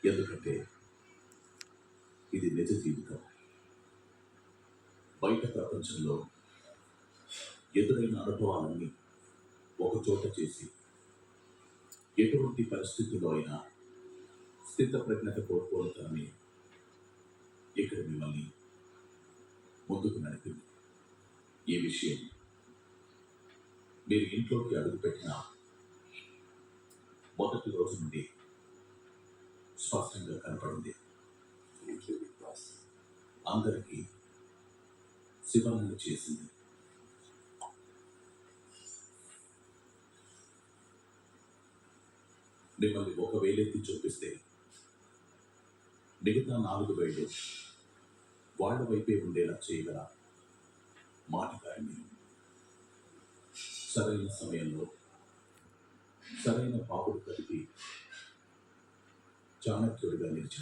ఎందుకంటే ఇది నిజ జీవితం. బయట ప్రపంచంలో ఎదురైన అనుభవాలన్నీ ఒక చోట చేసి ఎటువంటి పరిస్థితుల్లో అయినా స్థితప్రజ్ఞత కోల్పోతానని ఇక్కడ మిమ్మల్ని ముందుకు నడిపింది. ఈ విషయం మీరు ఇంట్లోకి అడుగుపెట్టిన మొదటి రోజు నుండి స్పష్టంగా కనపడింది. అందరికీ శివనని చేసింది. మిమ్మల్ని ఒక వేలెత్తి చూపిస్తే మిగతా 4 వేళ్ళు వాళ్ళ వైపే ఉండేలా చేయగల మాటకారిని. సరైన సమయంలో సరైన పాపుడు కలిపి చాణక్యుడిగా నిలిచారు.